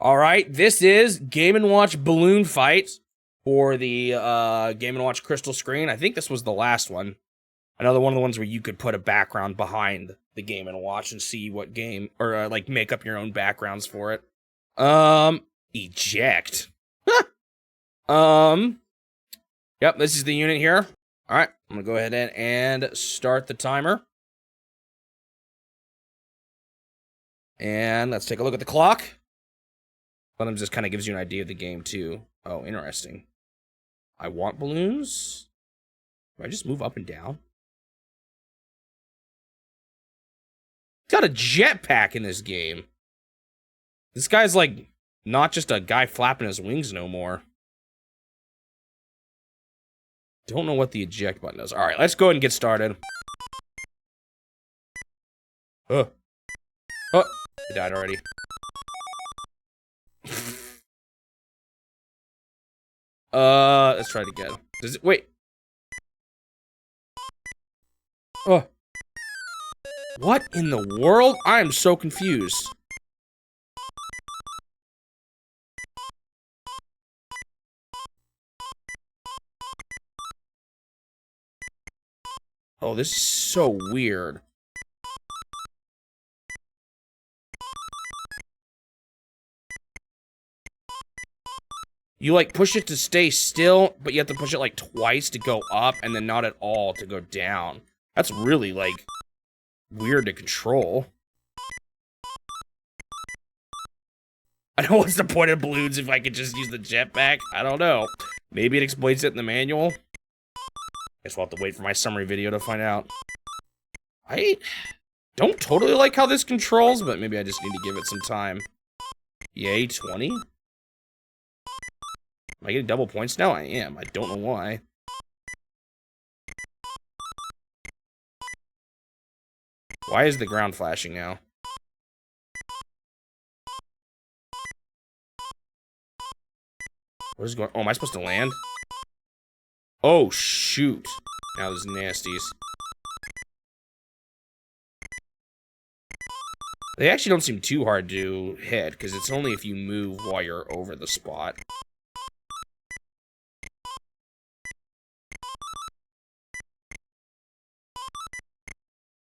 All right, this is Game & Watch Balloon Fight for the Game & Watch Crystal Screen. I think this was the last one. Another one of the ones where you could put a background behind the Game & Watch and see what game, or like make up your own backgrounds for it. Eject. Yep, this is the unit here. All right, I'm gonna go ahead and start the timer. And let's take a look at the clock. But just kind of gives you an idea of the game, too. Oh, interesting. I want balloons. Do I just move up and down? Got a jetpack in this game. This guy's like not just a guy flapping his wings no more. Don't know what the eject button does. All right, let's go ahead and get started. Oh, I died already. Let's try it again. Does it, wait. Oh. What in the world? I am so confused. Oh, this is so weird. You, like, push it to stay still, but you have to push it, like, twice to go up, and then not at all to go down. That's really, like, weird to control. I know what's the point of balloons if I could just use the jetpack? I don't know. Maybe it explains it in the manual? Guess we'll have to wait for my summary video to find out. I don't totally like how this controls, but maybe I just need to give it some time. Yay, 20? Am I getting double points now? I am. I don't know why. Why is the ground flashing now? What is going on? Oh, am I supposed to land? Oh, shoot. Now there's nasties. They actually don't seem too hard to hit, because it's only if you move while you're over the spot.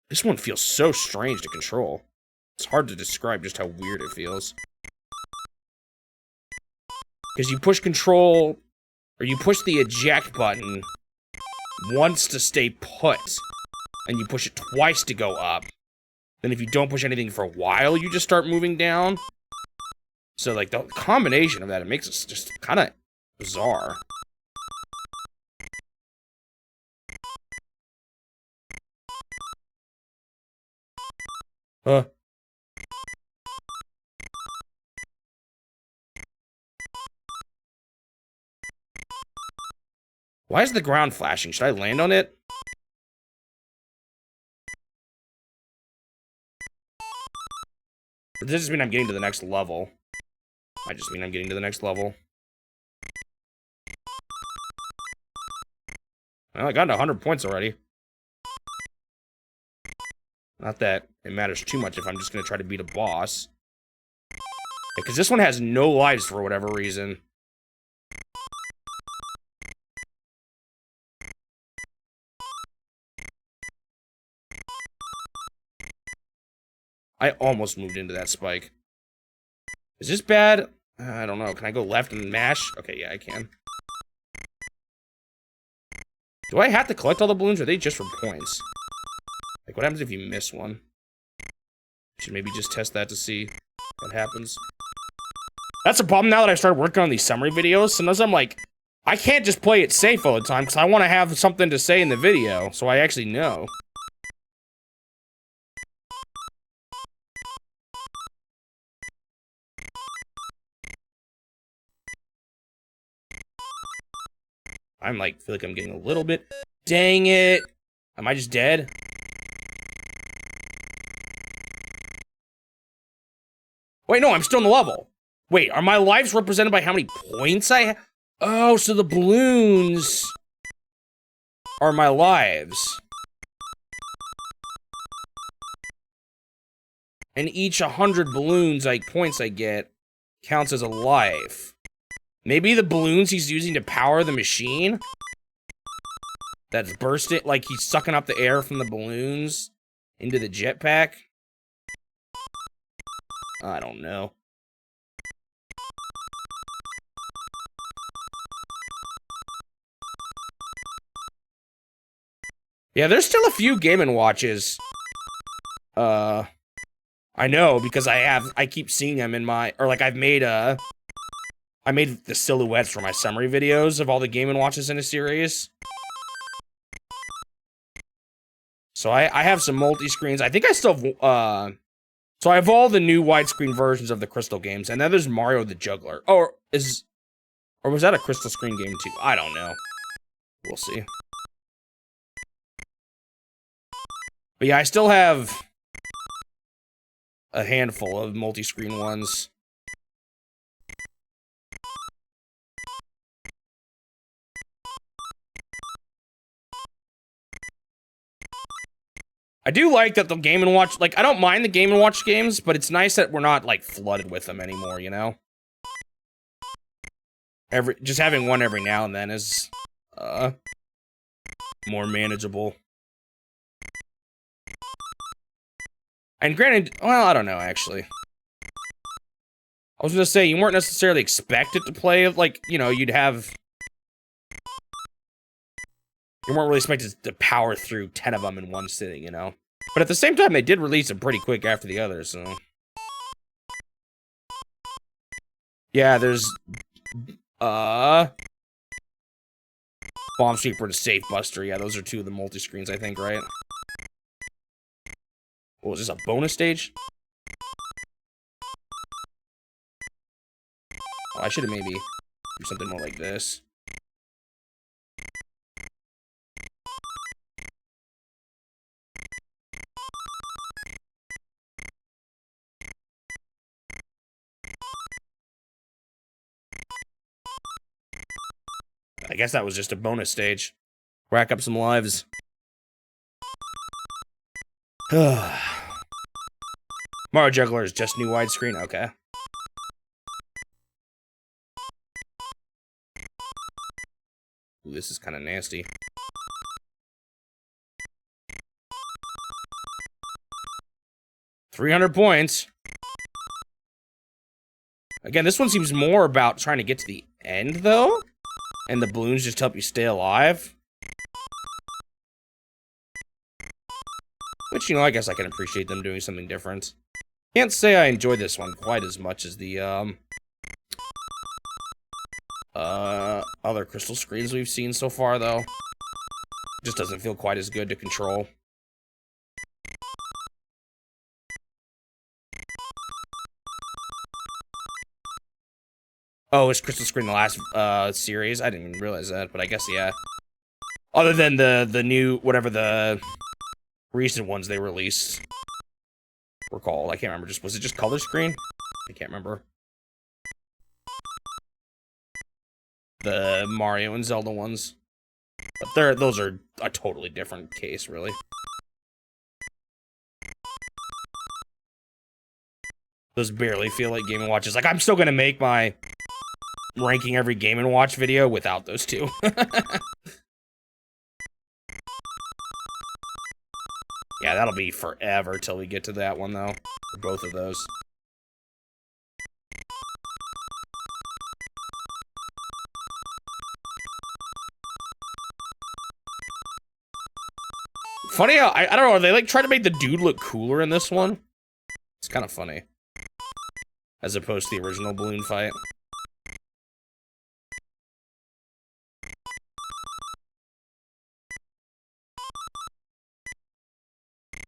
This one feels so strange to control. It's hard to describe just how weird it feels. Because you push control, or you push the eject button once to stay put, and you push it twice to go up. Then if you don't push anything for a while, you just start moving down. So, like, the combination of that, it makes it just kind of bizarre. Why is the ground flashing? Should I land on it? Or does this just mean I'm getting to the next level? I just mean I'm getting to the next level. Well, I got 100 points already. Not that it matters too much if I'm just going to try to beat a boss. Because this one has no lives for whatever reason. I almost moved into that spike. Is this bad? I don't know. Can I go left and mash? Okay, yeah, I can. Do I have to collect all the balloons, or are they just for points? Like, what happens if you miss one? Should maybe just test that to see what happens. That's a problem now that I started working on these summary videos. Sometimes I'm like, I can't just play it safe all the time, because I want to have something to say in the video, so I actually know. I'm like, feel like I'm getting a little bit. Dang it! Am I just dead? Wait, no, I'm still in the level. Wait, are my lives represented by how many points I have? Oh, so the balloons are my lives. And each 100 balloons, like, points I get, counts as a life. Maybe the balloons he's using to power the machine? That's bursting, like he's sucking up the air from the balloons into the jetpack? I don't know. Yeah, there's still a few Game & Watches. I know, because I keep seeing them in my, or like I made the silhouettes for my summary videos of all the Game & Watches in a series. So I have some multi-screens. I think I still have, so I have all the new widescreen versions of the Crystal games, and then there's Mario the Juggler. Or was that a Crystal screen game too? I don't know. We'll see. But yeah, I still have a handful of multi-screen ones. I do like that the Game & Watch, like, I don't mind the Game & Watch games, but it's nice that we're not, like, flooded with them anymore, you know? Just having one every now and then is, more manageable. And granted, well, I don't know, actually. I was gonna say, you weren't necessarily expected to play, like, you know, you weren't really expected to power through 10 of them in one sitting, you know? But at the same time, they did release them pretty quick after the others, so... Yeah, there's... Bomb Sweeper and Safe Buster. Yeah, those are two of the multi-screens, I think, right? What was this, a bonus stage? Oh, I should have maybe do something more like this. I guess that was just a bonus stage. Rack up some lives. Mario Juggler is just new widescreen? Okay. Ooh, this is kind of nasty. $300 points. Again, this one seems more about trying to get to the end, though. And the balloons just help you stay alive. Which, you know, I guess I can appreciate them doing something different. Can't say I enjoyed this one quite as much as the, other crystal screens we've seen so far, though. Just doesn't feel quite as good to control. Oh, it's crystal screen the last, series? I didn't even realize that, but I guess, yeah. Other than the new, whatever the recent ones they released were called. I can't remember. Was it just color screen? I can't remember. The Mario and Zelda ones. But those are a totally different case, really. Those barely feel like Game & Watches. Like, I'm still gonna make my ranking every Game & Watch video without those two. Yeah, that'll be forever till we get to that one, though. For both of those. Funny how, I don't know, they like try to make the dude look cooler in this one. It's kind of funny. As opposed to the original balloon fight.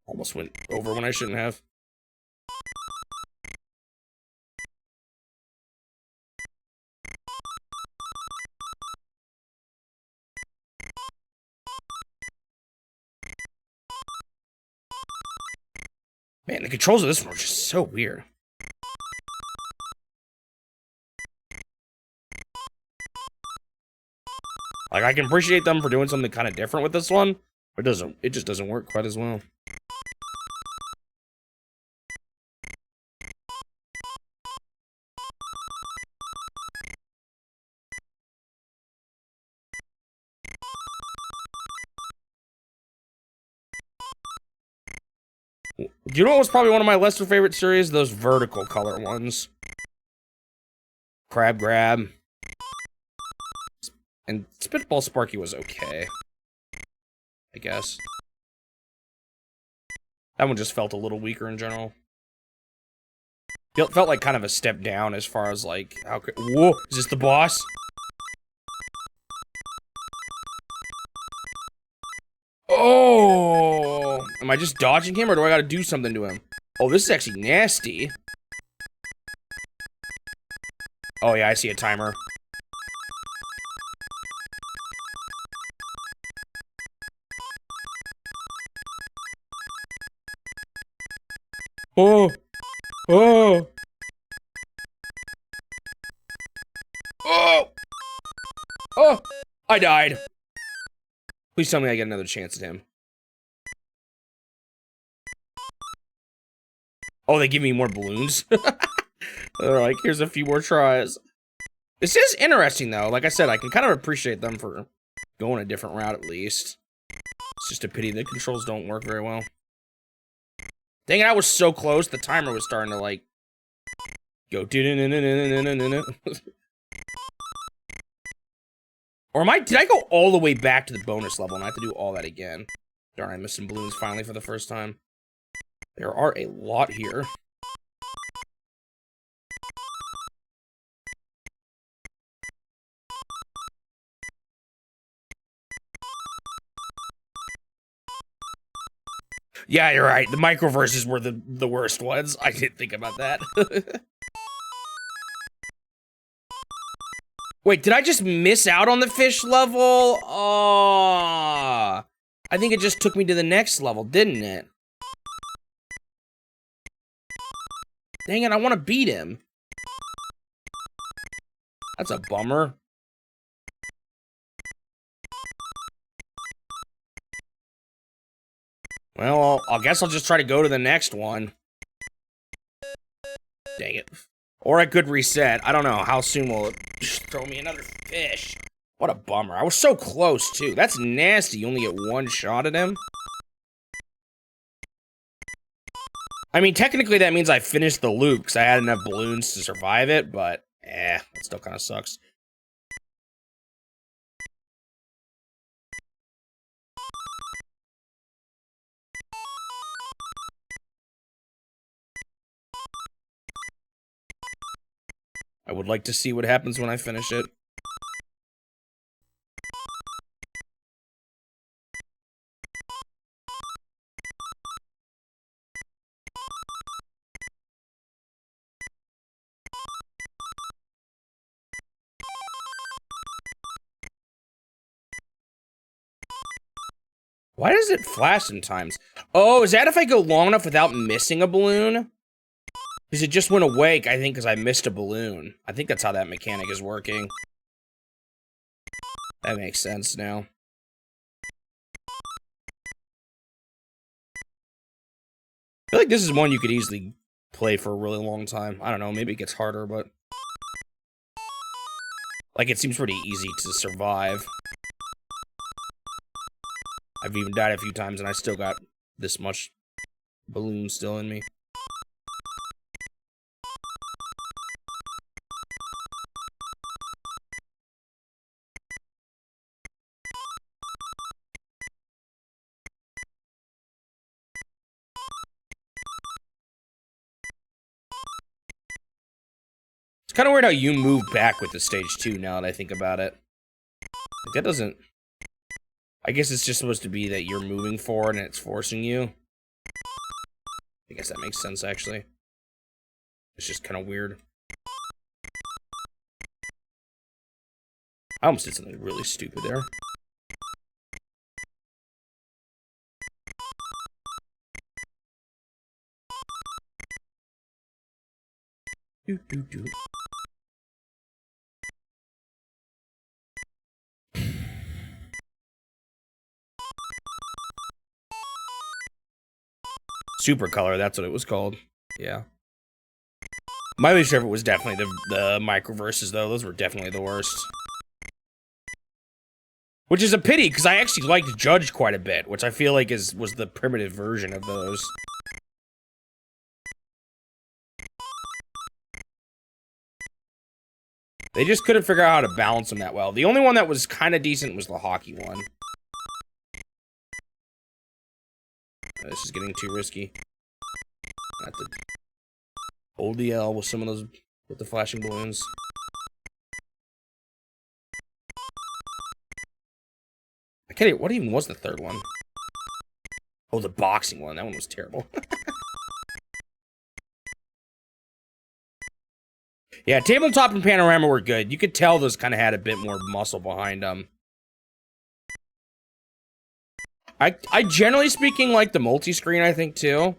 Almost went over when I shouldn't have. Man, the controls of this one are just so weird. Like, I can appreciate them for doing something kind of different with this one, but it just doesn't work quite as well. You know what was probably one of my lesser favorite series? Those vertical color ones. Crab Grab. And Spitball Sparky was okay. I guess. That one just felt a little weaker in general. Felt like kind of a step down as far as like, how could, whoa, is this the boss? Oh, am I just dodging him or do I gotta do something to him? Oh, this is actually nasty. Oh yeah, I see a timer. Oh, oh, oh, oh, I died. Please tell me I get another chance at him. Oh, they give me more balloons? They're like, here's a few more tries. This is interesting, though. Like I said, I can kind of appreciate them for going a different route, at least. It's just a pity the controls don't work very well. Dang it, I was so close. The timer was starting to, like, go... Or did I go all the way back to the bonus level and I have to do all that again? Darn, I missed some balloons finally for the first time. There are a lot here. Yeah, you're right. The microverses were the worst ones. I didn't think about that. Wait, did I just miss out on the fish level? Oh, I think it just took me to the next level, didn't it? Dang it, I want to beat him. That's a bummer. Well, I guess I'll just try to go to the next one. Dang it. Or I could reset. I don't know. How soon will it throw me another fish? What a bummer. I was so close, too. That's nasty. You only get one shot at him. I mean, technically that means I finished the loop because I had enough balloons to survive it, but that still kind of sucks. I would like to see what happens when I finish it. Why does it flash sometimes? Oh, is that if I go long enough without missing a balloon? Because it just went away, I think, because I missed a balloon. I think that's how that mechanic is working. That makes sense now. I feel like this is one you could easily play for a really long time. I don't know, maybe it gets harder, but... like, it seems pretty easy to survive. I've even died a few times and I still got this much balloon still in me. It's kind of weird how you move back with the stage too, now that I think about it. Like, that doesn't... I guess it's just supposed to be that you're moving forward and it's forcing you. I guess that makes sense, actually. It's just kind of weird. I almost did something really stupid there. Do. Super Color, that's what it was called. Yeah. My least favorite was definitely the microverses, though. Those were definitely the worst. Which is a pity, because I actually liked Judge quite a bit, which I feel like was the primitive version of those. They just couldn't figure out how to balance them that well. The only one that was kind of decent was the hockey one. This is getting too risky. I have to hold the L with some of those, with the flashing balloons. I can't even, what even was the third one? Oh, the boxing one. That one was terrible. Yeah, tabletop and panorama were good. You could tell those kind of had a bit more muscle behind them. I generally speaking like the multi-screen, I think, too.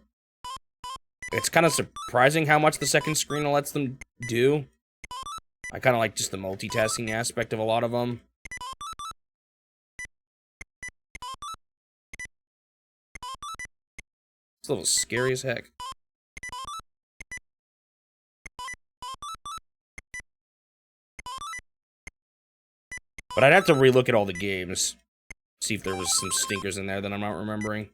It's kind of surprising how much the second screen lets them do. I kind of like just the multitasking aspect of a lot of them. It's a little scary as heck. But I'd have to relook at all the games. See if there was some stinkers in there that I'm not remembering.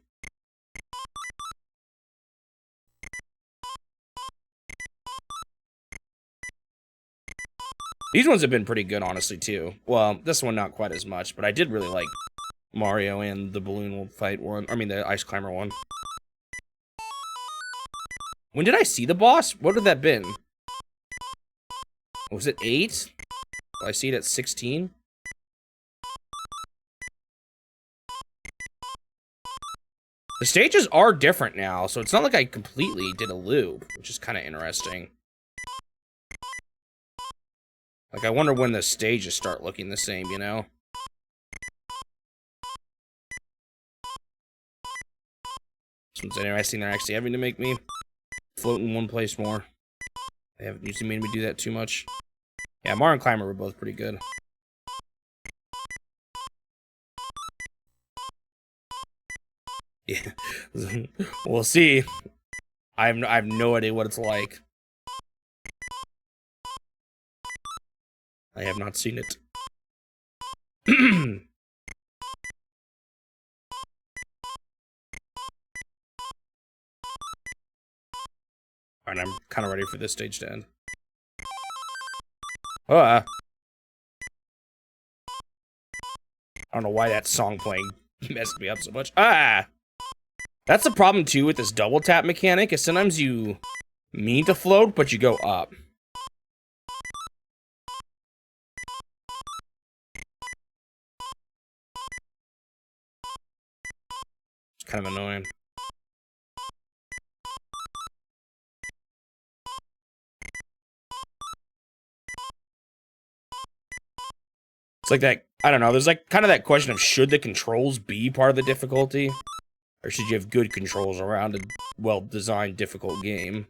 These ones have been pretty good, honestly, too. Well, this one not quite as much, but I did really like Mario and the balloon fight one. I mean, the ice climber one. When did I see the boss? What would that have been? Was it 8? Well, I see it at 16. The stages are different now, so it's not like I completely did a loop, which is kind of interesting. Like, I wonder when the stages start looking the same, you know? It's interesting they're actually having to make me float in one place more. They haven't usually made me do that too much. Yeah, Mario and Climber were both pretty good. Yeah, we'll see. I have no idea what it's like. I have not seen it. Alright, I'm kind of ready for this stage to end. Oh, I don't know why that song playing messed me up so much. Ah! That's the problem, too, with this double tap mechanic, is sometimes you mean to float, but you go up. It's kind of annoying. It's like that, I don't know, there's like kind of that question of should the controls be part of the difficulty? Or should you have good controls around a well-designed, difficult game?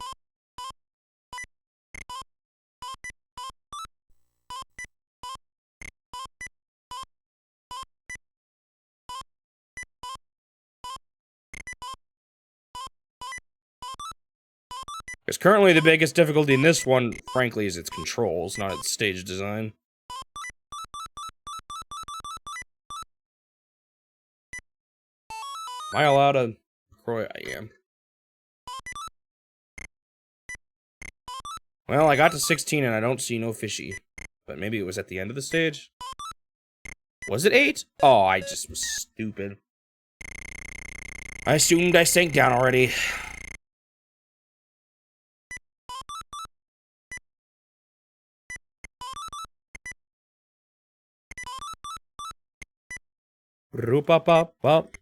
Because currently the biggest difficulty in this one, frankly, is its controls, not its stage design. Am I allowed to... Croy, I am. Well, I got to 16 and I don't see no fishy. But maybe it was at the end of the stage? Was it 8? Oh, I just was stupid. I assumed I sank down already. Roop-up-up-up.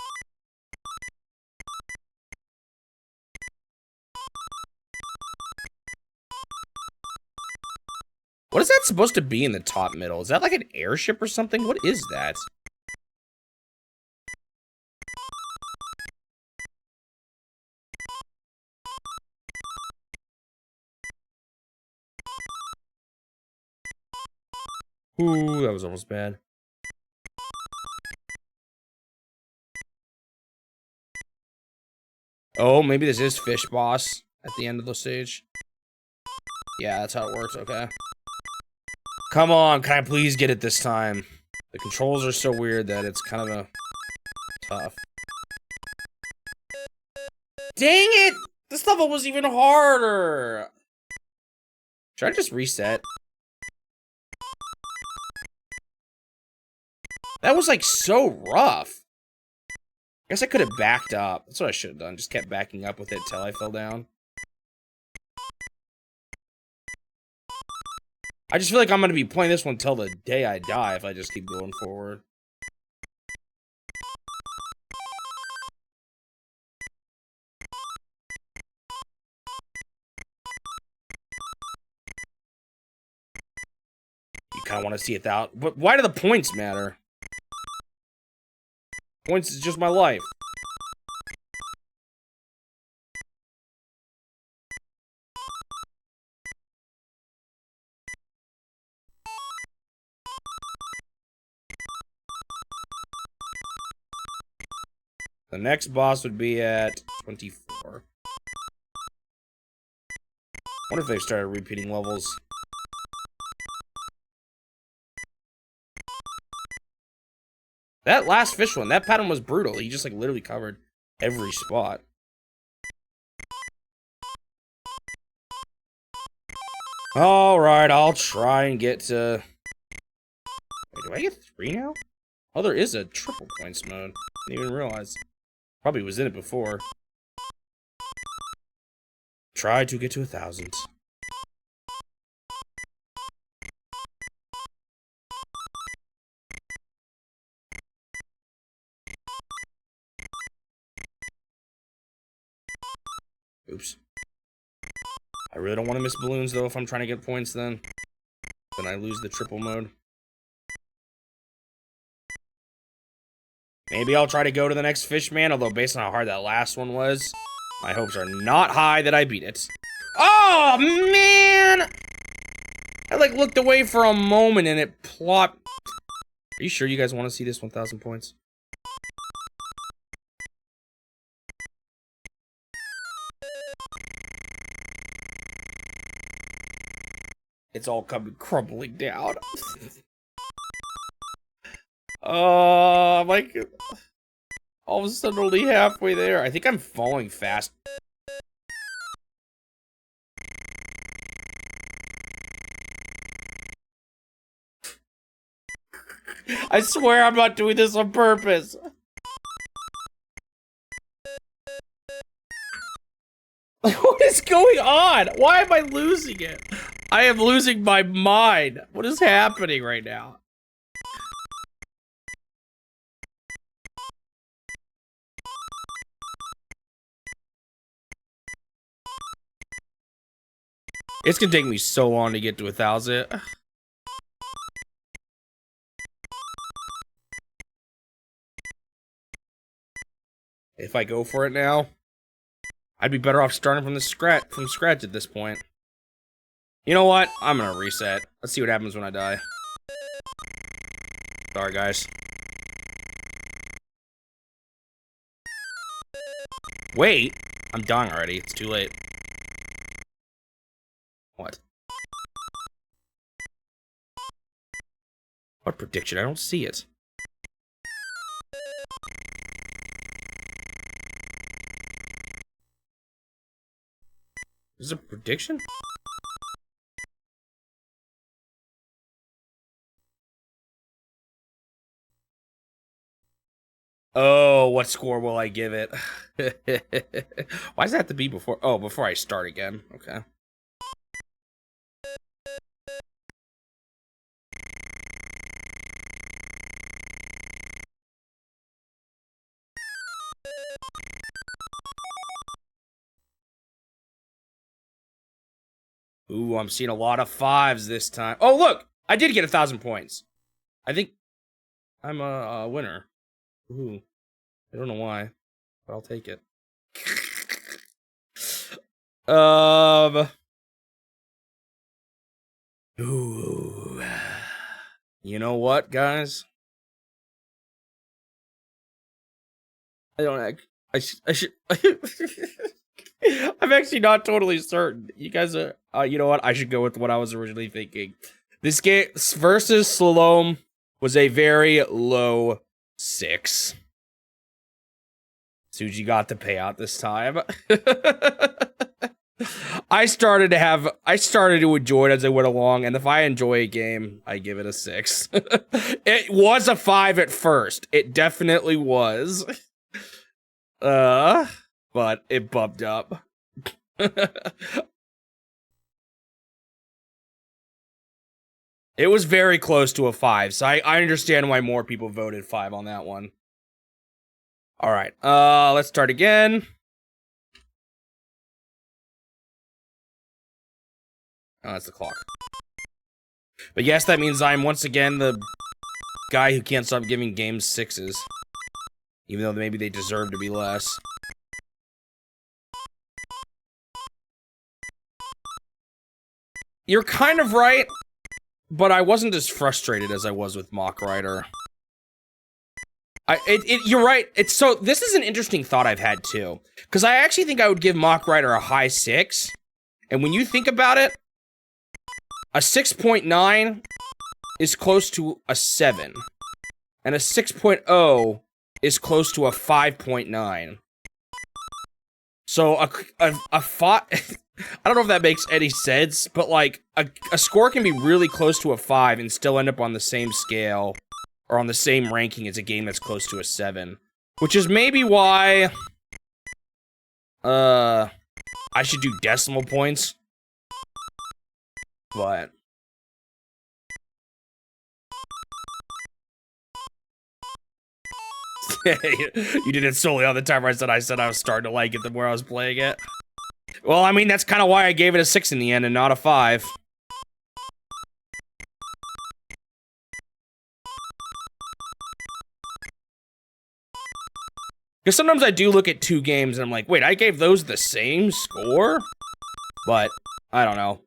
What is that supposed to be in the top middle? Is that like an airship or something? What is that? Ooh, that was almost bad. Oh, maybe this is Fish Boss at the end of the stage. Yeah, that's how it works, okay. Come on, can I please get it this time? The controls are so weird that it's kind of a tough. Dang it! This level was even harder! Should I just reset? That was, like, so rough. I guess I could have backed up. That's what I should have done. Just kept backing up with it till I fell down. I just feel like I'm going to be playing this one till the day I die if I just keep going forward. You kind of want to see it out. But why do the points matter? Points is just my life. The next boss would be at 24. I wonder if they've started repeating levels. That last fish one, that pattern was brutal. He just, like, literally covered every spot. Alright, I'll try and get to... Wait, do I get 3 now? Oh, there is a triple points mode. Didn't even realize. Probably was in it before. Try to get to 1,000. Oops. I really don't want to miss balloons, though, if I'm trying to get points, then. Then I lose the triple mode. Maybe I'll try to go to the next fish man, although based on how hard that last one was, my hopes are not high that I beat it. Oh, man! I, like, looked away for a moment and it plopped. Are you sure you guys want to see this 1,000 points? It's all coming crumbling down. I'm like, all of a sudden only halfway there. I think I'm falling fast. I swear I'm not doing this on purpose. What is going on? Why am I losing it? I am losing my mind. What is happening right now? It's gonna take me so long to get to 1,000. If I go for it now, I'd be better off starting from scratch at this point. You know what? I'm gonna reset. Let's see what happens when I die. Sorry, guys. Wait! I'm dying already. It's too late. What? What prediction? I don't see it. Is it a prediction? Oh, what score will I give it? Why does that have to be before? Oh, before I start again. Okay. Ooh, I'm seeing a lot of 5s this time. Oh, look! I did get 1,000 points. I think I'm a winner. Ooh. I don't know why, but I'll take it. Ooh. You know what, guys? I don't. I should. I'm actually not totally certain. You guys are. You know what? I should go with what I was originally thinking. This game versus Slalom was a very low 6. Suji got the payout this time. I started to enjoy it as I went along, and if I enjoy a game, I give it a 6. It was a 5 at first. It definitely was. But it bumped up. It was very close to a 5, so I understand why more people voted 5 on that one. Alright, let's start again. Oh, that's the clock. But yes, that means I'm once again the guy who can't stop giving games 6s. Even though maybe they deserve to be less. You're kind of right, but I wasn't as frustrated as I was with Mock Rider. You're right. So this is an interesting thought I've had too, because I actually think I would give Mock Rider a high 6, and when you think about it, a 6.9 is close to a 7, and a 6.0 is close to a 5.9. So a 5, I don't know if that makes any sense, but like a score can be really close to a 5 and still end up on the same scale or on the same ranking as a game that's close to a 7, which is maybe why I should do decimal points. But you did it solely on the timer. I said I was starting to like it the more I was playing it. Well, I mean, that's kind of why I gave it a 6 in the end and not a 5. Because sometimes I do look at 2 games and I'm like, wait, I gave those the same score? But, I don't know.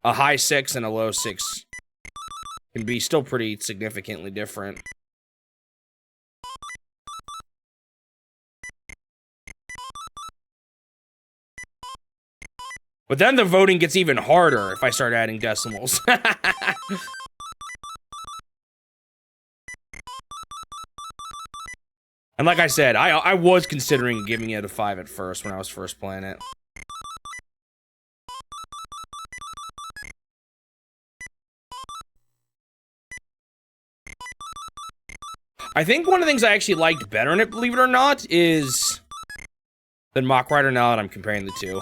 A high 6 and a low 6 can be still pretty significantly different. But then the voting gets even harder if I start adding decimals. And like I said, I was considering giving it a 5 at first when I was first playing it. I think one of the things I actually liked better in it, believe it or not, is than Mock Rider now that I'm comparing the two.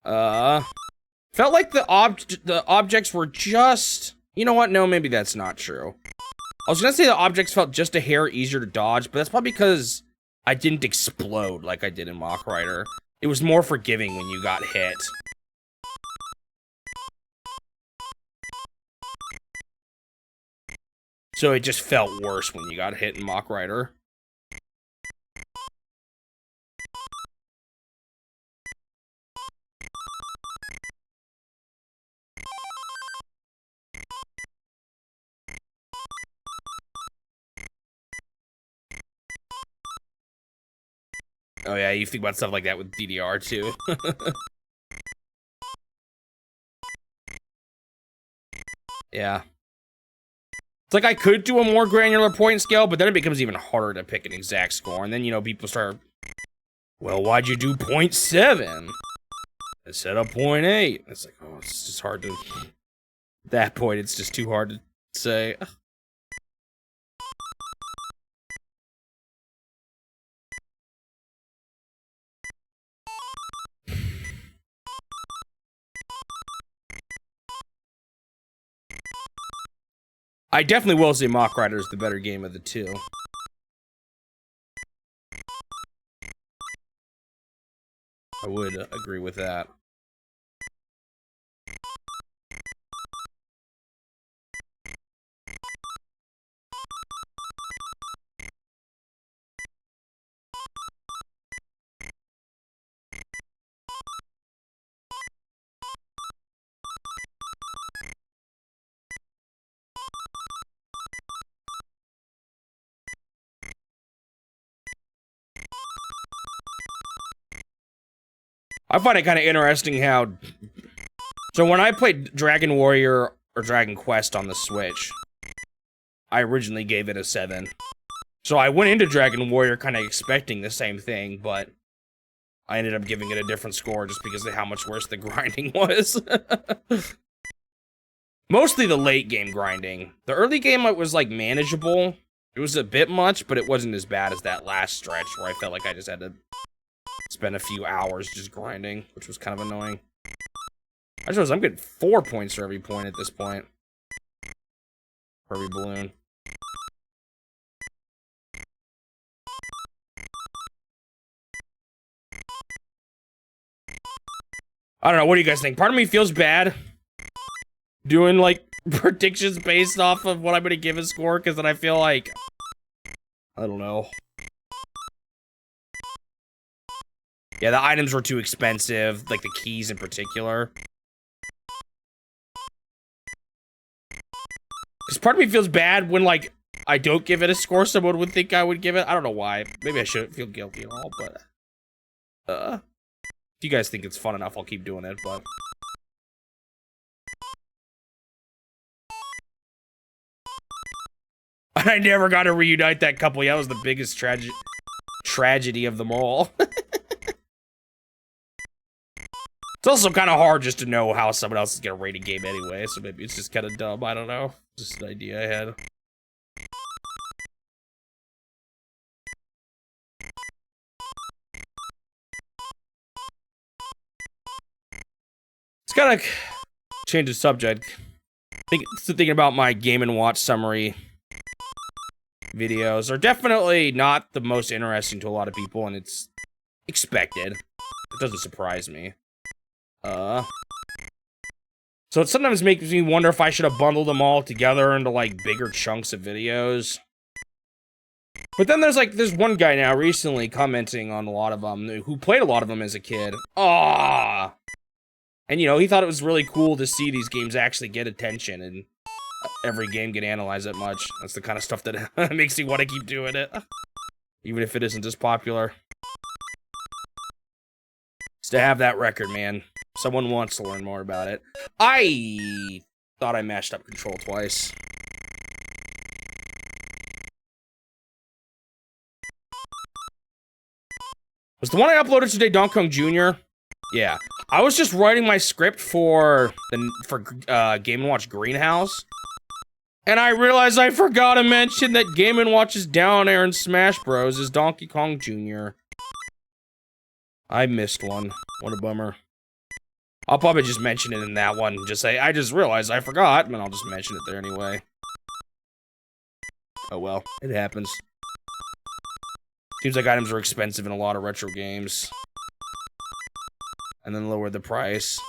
Felt like the objects were just... You know what? No, maybe that's not true. I was gonna say the objects felt just a hair easier to dodge, but that's probably because I didn't explode like I did in Mock Rider. It was more forgiving when you got hit. So it just felt worse when you got hit in Mock Rider. Oh yeah, you think about stuff like that with DDR too. Yeah. It's like I could do a more granular point scale, but then it becomes even harder to pick an exact score. And then, you know, people start, well, why'd you do 0.7 instead of 0.8? It's like, oh, it's just hard to... At that point, it's just too hard to say. I definitely will say Mock Rider is the better game of the two. I would agree with that. I find it kind of interesting how... So when I played Dragon Warrior or Dragon Quest on the Switch, I originally gave it a 7. So I went into Dragon Warrior kind of expecting the same thing, but I ended up giving it a different score just because of how much worse the grinding was. Mostly the late game grinding. The early game it was like manageable. It was a bit much, but it wasn't as bad as that last stretch where I felt like I just had to spend a few hours just grinding, which was kind of annoying. I suppose I'm getting 4 points for every point at this point. For every balloon. I don't know, what do you guys think? Part of me feels bad doing, like, predictions based off of what I'm gonna give a score, because then I feel like... I don't know. Yeah, the items were too expensive, like the keys in particular. Because part of me feels bad when, like, I don't give it a score someone would think I would give it. I don't know why. Maybe I shouldn't feel guilty at all, but... if you guys think it's fun enough, I'll keep doing it, but... I never got to reunite that couple. Yeah, that was the biggest tragedy of them all. It's also kind of hard just to know how someone else is going to rate a game anyway, so maybe it's just kind of dumb. I don't know. Just an idea I had. It's gotta change the subject. Thinking about my Game & Watch summary videos are definitely not the most interesting to a lot of people, and it's expected. It doesn't surprise me. So it sometimes makes me wonder if I should have bundled them all together into, like, bigger chunks of videos. But then there's one guy now recently commenting on a lot of them, who played a lot of them as a kid. Ah, and, you know, he thought it was really cool to see these games actually get attention and every game get analyzed that much. That's the kind of stuff that makes me want to keep doing it. Even if it isn't as popular. It's to have that record, man. Someone wants to learn more about it. I thought I mashed up Control twice. Was the one I uploaded today Donkey Kong Jr.? Yeah. I was just writing my script for Game & Watch Greenhouse. And I realized I forgot to mention that Game & Watch's down air in Smash Bros. Is Donkey Kong Jr. I missed one. What a bummer. I'll probably just mention it in that one. Just say, I just realized I forgot, and I'll just mention it there anyway. Oh well, it happens. Seems like items are expensive in a lot of retro games. And then lower the price.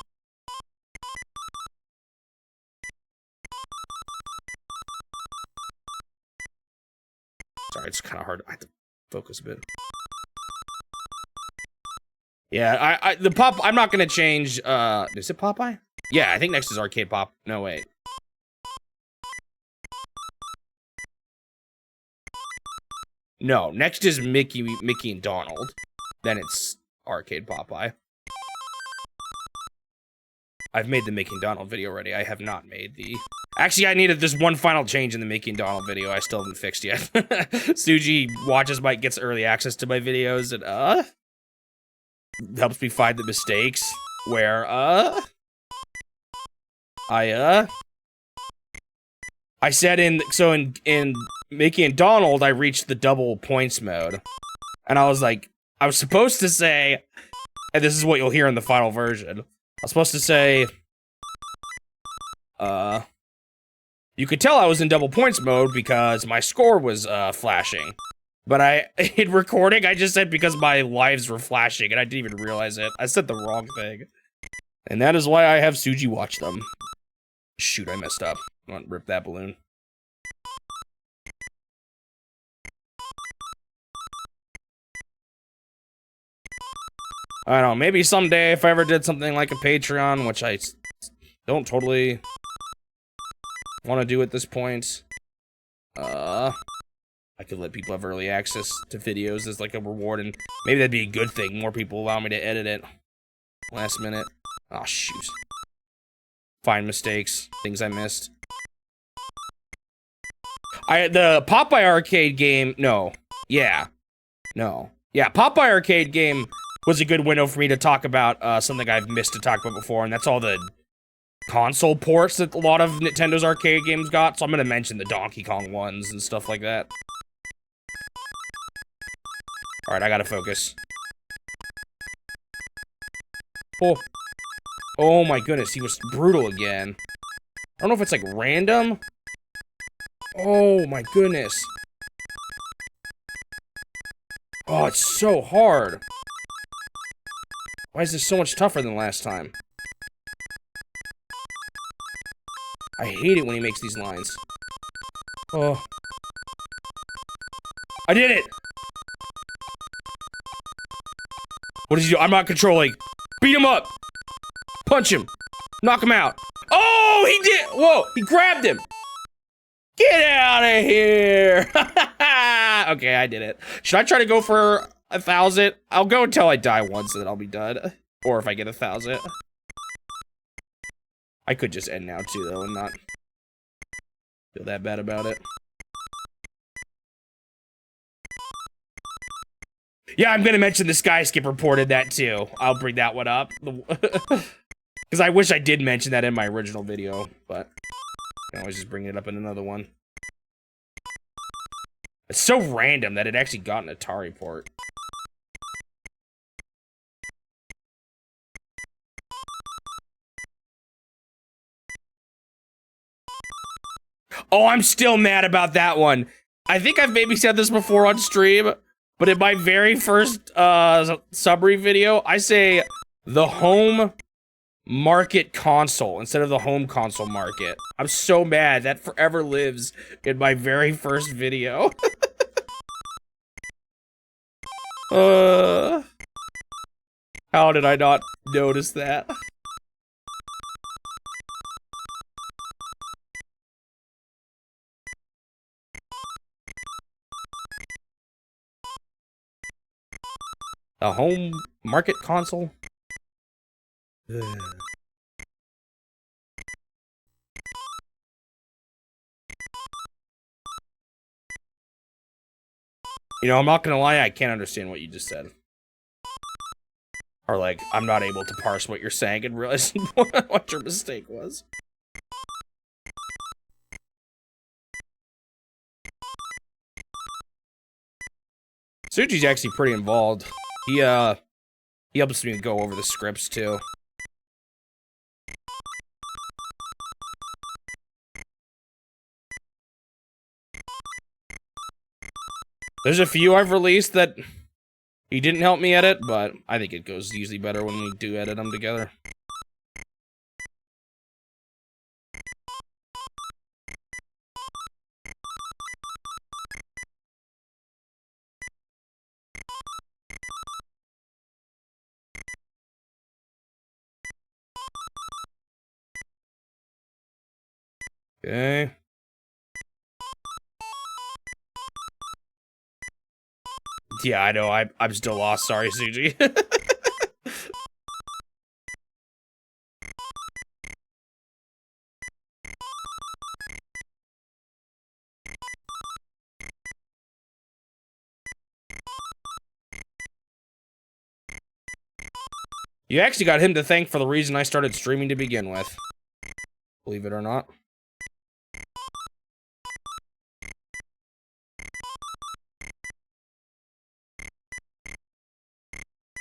Sorry, it's kind of hard. I have to focus a bit. Yeah, I'm not gonna change, is it Popeye? Yeah, I think next is Arcade Pop. No, wait. No, next is Mickey and Donald. Then it's Arcade Popeye. I've made the Mickey and Donald video already. I have not made the... Actually, I needed this one final change in the Mickey and Donald video I still haven't fixed yet. Suji watches gets early access to my videos and, helps me find the mistakes where, I said in Mickey and Donald, I reached the double points mode. And I was like, I was supposed to say, and this is what you'll hear in the final version. I was supposed to say, you could tell I was in double points mode because my score was, flashing. But in recording, I just said because my lives were flashing, and I didn't even realize it. I said the wrong thing. And that is why I have Suji watch them. Shoot, I messed up. I want to rip that balloon. I don't know, maybe someday if I ever did something like a Patreon, which I don't totally want to do at this point. I could let people have early access to videos as like a reward, and maybe that'd be a good thing. More people allow me to edit it. Last minute. Oh, shoot. Find mistakes. Things I missed. The Popeye arcade game, no. Yeah. No. Yeah, Popeye arcade game was a good window for me to talk about something I've missed to talk about before, and that's all the console ports that a lot of Nintendo's arcade games got. So I'm gonna mention the Donkey Kong ones and stuff like that. Alright, I gotta focus. Oh. Oh my goodness, he was brutal again. I don't know if it's like random. Oh my goodness. Oh, it's so hard. Why is this so much tougher than last time? I hate it when he makes these lines. Oh. I did it! What did you do? I'm not controlling. Beat him up! Punch him! Knock him out! Oh, he did! Whoa, he grabbed him! Get out of here! Okay, I did it. Should I try to go for 1,000? I'll go until I die once and then I'll be done. Or if I get 1,000. I could just end now too, though, and not feel that bad about it. Yeah, I'm gonna mention the Skyskip reported that too. I'll bring that one up. Because I wish I did mention that in my original video, but I can always just bring it up in another one. It's so random that it actually got an Atari port. Oh, I'm still mad about that one. I think I've maybe said this before on stream, but in my very first summary video, I say the home market console instead of the home console market. I'm so mad. That forever lives in my very first video. How did I not notice that? A home market console? You know, I'm not gonna lie, I can't understand what you just said. Or like, I'm not able to parse what you're saying and realize what your mistake was. Suji's actually pretty involved. He helps me go over the scripts too. There's a few I've released that he didn't help me edit, but I think it goes usually better when we do edit them together. Okay. Yeah, I know. I'm still lost. Sorry, Suji. You actually got him to thank for the reason I started streaming to begin with. Believe it or not.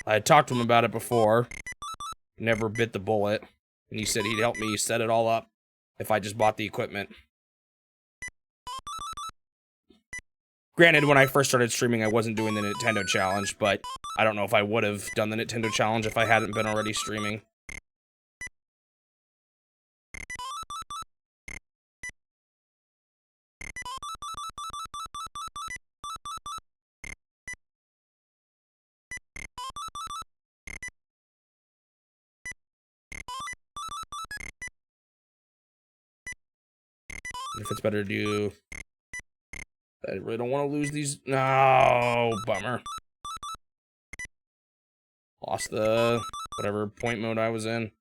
I had talked to him about it before. Never bit the bullet. And he said he'd help me set it all up if I just bought the equipment. Granted, when I first started streaming, I wasn't doing the Nintendo Challenge, but I don't know if I would have done the Nintendo Challenge if I hadn't been already streaming. If it's better to do... I really don't want to lose these... No, bummer. Lost the... whatever point mode I was in.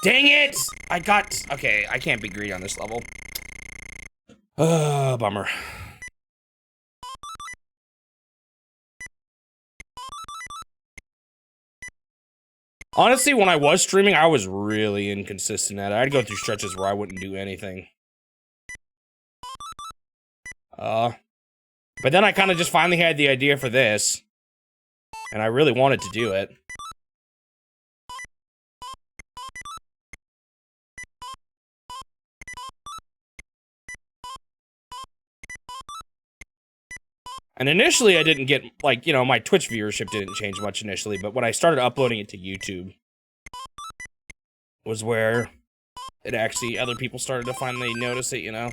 Dang it! I got... Okay, I can't be greedy on this level. Bummer. Honestly, when I was streaming, I was really inconsistent at it. I'd go through stretches where I wouldn't do anything. But then I kind of just finally had the idea for this. And I really wanted to do it. And initially I didn't get, like, you know, my Twitch viewership didn't change much initially, but when I started uploading it to YouTube was where it actually, other people started to finally notice it, you know?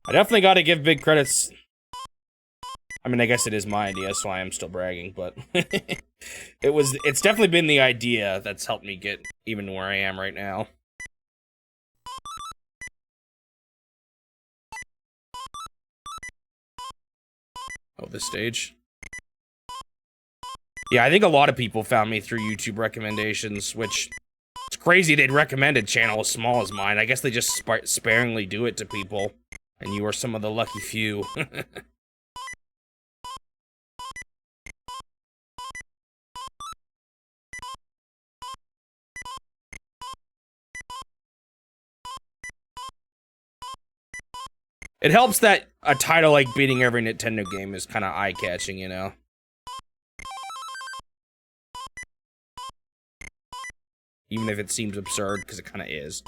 I definitely gotta give big credits. I mean, I guess it is my idea, so I am still bragging, but it's definitely been the idea that's helped me get even where I am right now. Oh, this stage. Yeah, I think a lot of people found me through YouTube recommendations, which it's crazy they'd recommend a channel as small as mine. I guess they just sparingly do it to people, and you are some of the lucky few. It helps that a title like beating every Nintendo game is kind of eye-catching, you know? Even if it seems absurd, because it kind of is.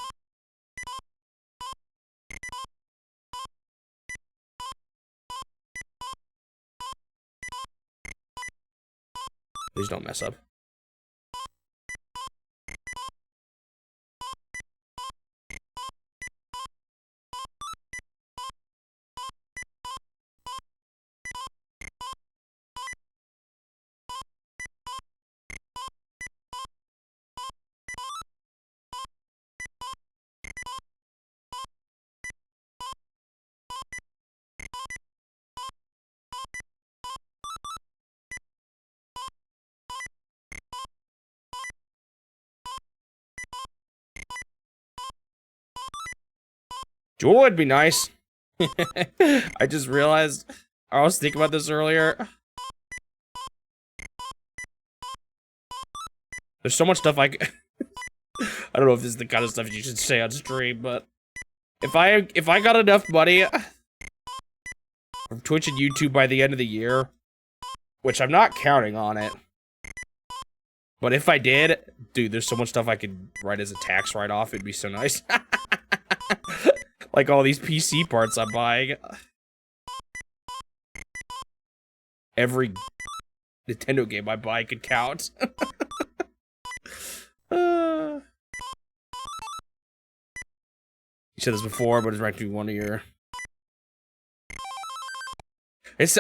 Please don't mess up. Jewel would be nice. I just realized, I was thinking about this earlier. There's so much stuff I don't know if this is the kind of stuff you should say on stream, but if I got enough money from Twitch and YouTube by the end of the year, which I'm not counting on it, but if I did, dude, there's so much stuff I could write as a tax write-off. It'd be so nice. Like all these PC parts I'm buying. Every Nintendo game I buy could count. You said this before, but it's right to be 1 year.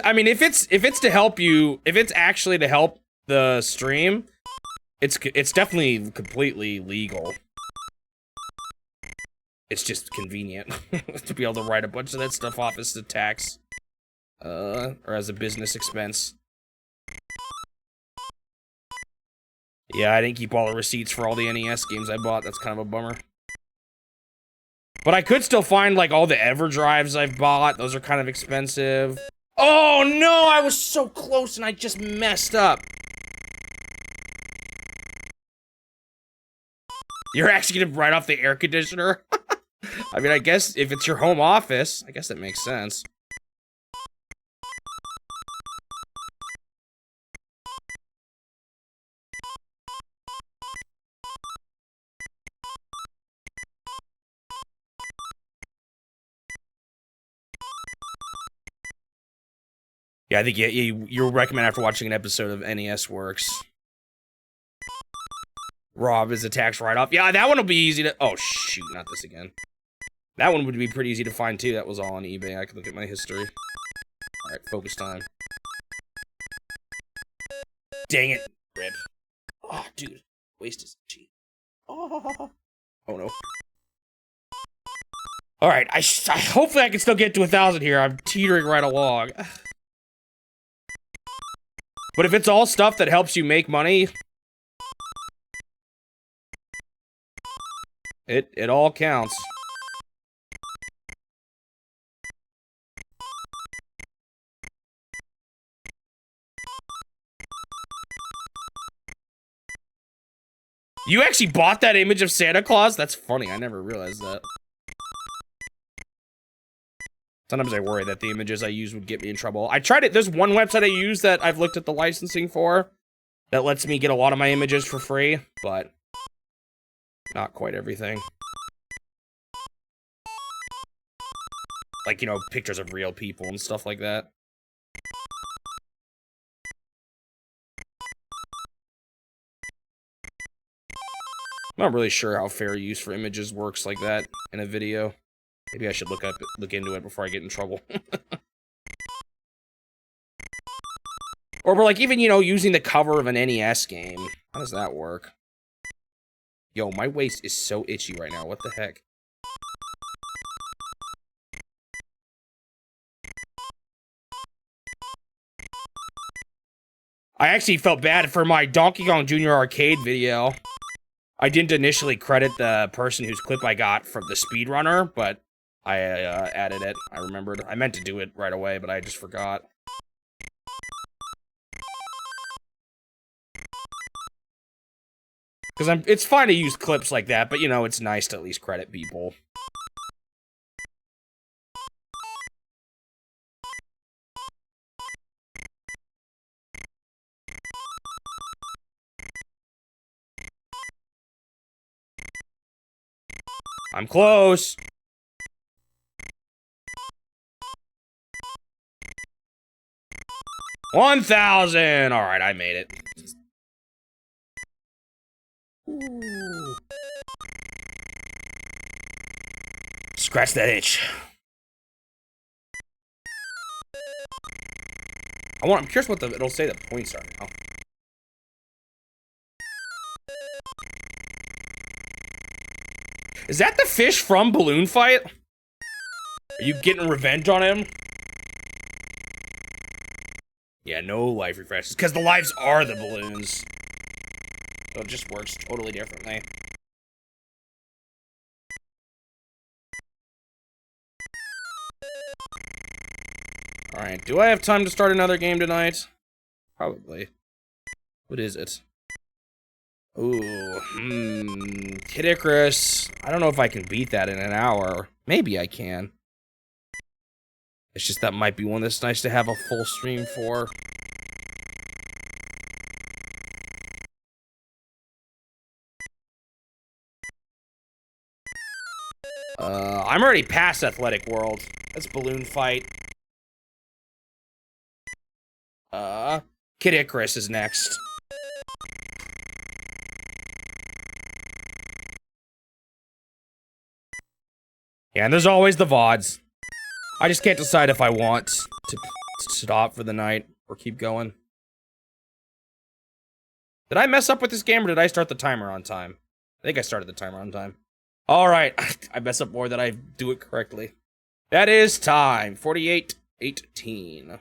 I mean, if it's to help you, if it's actually to help the stream, it's definitely completely legal. It's just convenient to be able to write a bunch of that stuff off as a tax, or as a business expense. Yeah, I didn't keep all the receipts for all the NES games I bought. That's kind of a bummer. But I could still find, like, all the EverDrives I've bought. Those are kind of expensive. Oh, no! I was so close and I just messed up. You're actually gonna write off the air conditioner? I mean, I guess if it's your home office, I guess that makes sense. Yeah, I think you'll recommend after watching an episode of NES Works. Rob is a tax write-off. Yeah, that one will be easy to... Oh, shoot, not this again. That one would be pretty easy to find, too. That was all on eBay. I can look at my history. Alright, focus time. Dang it. Rip. Oh, dude. Waste is cheap. Oh no. Alright, hopefully I can still get to 1,000 here. I'm teetering right along. But if it's all stuff that helps you make money... It all counts. You actually bought that image of Santa Claus? That's funny. I never realized that. Sometimes I worry that the images I use would get me in trouble. I tried it. There's one website I use that I've looked at the licensing for that lets me get a lot of my images for free, but not quite everything. Like, you know, pictures of real people and stuff like that. I'm not really sure how fair use for images works like that in a video. Maybe I should look into it before I get in trouble. Or we're like, even, you know, using the cover of an NES game. How does that work? Yo, my waist is so itchy right now. What the heck? I actually felt bad for my Donkey Kong Jr. arcade video. I didn't initially credit the person whose clip I got from the speedrunner, but I added it. I remembered. I meant to do it right away, but I just forgot. Because it's fine to use clips like that, but, you know, it's nice to at least credit people. I'm close. $1,000. All right, I made it. Ooh. Scratch that itch. I'm curious what it'll say the points are now. Is that the fish from Balloon Fight? Are you getting revenge on him? Yeah, no life refreshes. Because the lives are the balloons. So it just works totally differently. Alright, do I have time to start another game tonight? Probably. What is it? Ooh, Kid Icarus. I don't know if I can beat that in an hour. Maybe I can. It's just that might be one that's nice to have a full stream for. I'm already past Athletic World. That's Balloon Fight. Kid Icarus is next. Yeah, and there's always the VODs. I just can't decide if I want to stop for the night or keep going. Did I mess up with this game or did I start the timer on time? I think I started the timer on time. Alright, I mess up more than I do it correctly. That is time. 48:18.